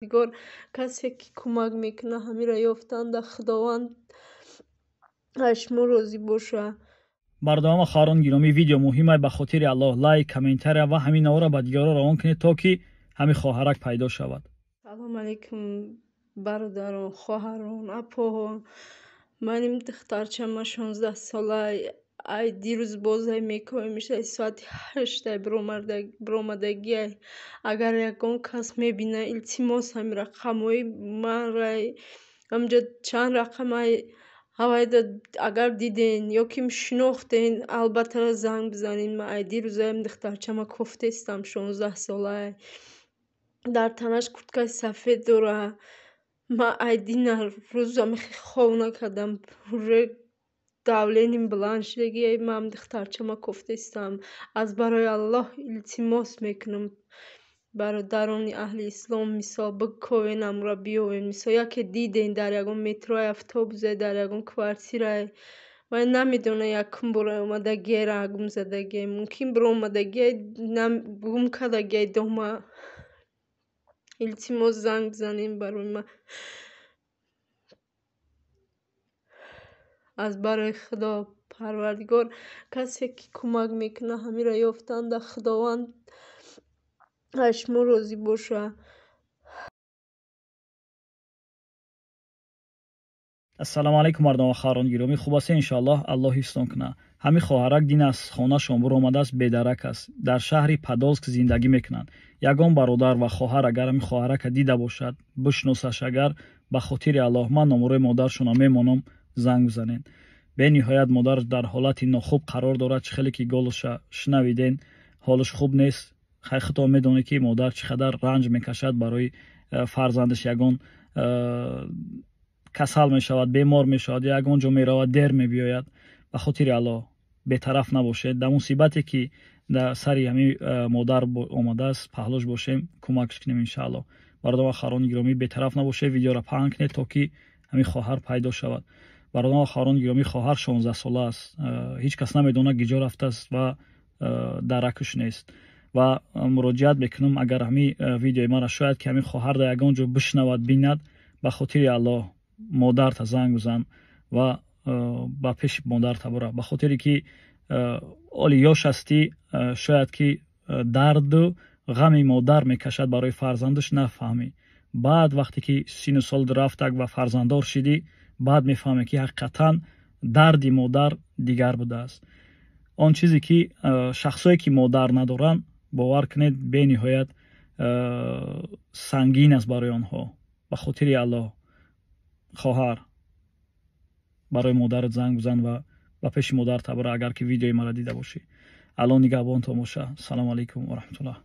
دیگر کسی که کمک میکنه همین را یافتند خداوند اشمو روزی باشه. бардавама хаҳрон гиромӣ видео муҳимай ба хотири аллоҳ лайк комментария ва ҳамин навора ба дигарон равон кунед то ки ҳамин хоҳарак пайдо шавад. салом алейкум бародарон, хоҳарон, апоҳон. маним духтарчама 16 сола ай дирӯз бозай мекоем мешаи соати 8 биромадагия. агар ягон кас мебина илтимос ҳами рақамои манрай амҷо чанд рақамай ҳавайда агар диден ё ки шинохтен албатта занг бизанед. ман ай дирӯзаям духтарчама кофтестам 16 солаи дар танаш курткаи сафед дора. ман айдина рӯзам хоб накардам уже давленим баланд шудагия. ман духтарчама кофтестам. аз барои аллоҳ илтимос мекунам бародарони аҳли ислом мисол биковен амра биёвен. мисол яке диден дар ягон метрои автобусе дар ягон квартирае вай намедона якум бора омадагие гум задагие мумкин биромадагие гум кардагие дома. илтимос занг бизанед барои ман. аз барои худо парвардигор касе ки кӯмак мекуна ҳамира ёфтанда худованд ашмо розӣ боша. ассалому алайкум мардома хаҳрон гиромӣ, хуб аст иншоаллоҳ. аллоҳ ҳифзтон кунад. ҳамин хоҳарак дин аз хонашон биромадааст, бедарак аст. дар шаҳри Подольск зиндагӣ мекунанд. ягон бародар ва хоҳар агар ҳамин хоҳарака дида бошад, бишносаш, агар ба хотири аллоҳ ман номерои модаршона мемонам, занг бизанед. бениҳоят модар дар ҳолати нохуб қарор дорад. чӣ хеле ки голоша шунавиден, ҳолаш хуб нест. хайхато медонед ки модар чӣ қадар ранҷ мекашад барои фарзандаш. ягон касал мешавад, бемор мешавад, ягон ҷо меравад, дер мебиёяд. ба хотири аллоҳ бетараф набошед. дар мусибате ки дар сари ҳамин модар омадааст, паҳлӯш бошем, кӯмакш кунем иншааллоҳ. бародарони хаҳрони гиромӣ, бетараф набошед, видеоро паҳн кунед то ки ҳамин хоҳар пайдо шавад. бародарони хаҳрони гиромӣ, хоҳар 16 сола аст. ҳеҷ кас намедонад гиҷо рафтааст ва даракуш нест. ва муроҷиат мекунам, агар ҳамин видеои маро шояд ки ҳамин хоҳар дар ягон ҷо бишнавад, бинад, ба хотири аллоҳ модарта занг бизан ва ба пеши модарта бура. ба хотире ки оли ёш ҳастӣ, шояд ки дарду ғами модар мекашад барои фарзандаш, нафаҳмӣ. баъд вақте ки сину сол рафтак ва фарзанддор шидӣ, баъд мефаҳме ки ҳақиқатан дарди модар дигар будааст. он чизе ки шахсое ки модар надоранд, бовар кунед бениҳоят сангин аст барои онҳо. ба хотири аллоҳ хоҳар барои модарат занг бизан ва ба пеши модарта бура, агар ки видеои маро дида бошӣ. аллоҳ нигаҳбонтон боша. салому алайкум ва раҳматуллоҳ.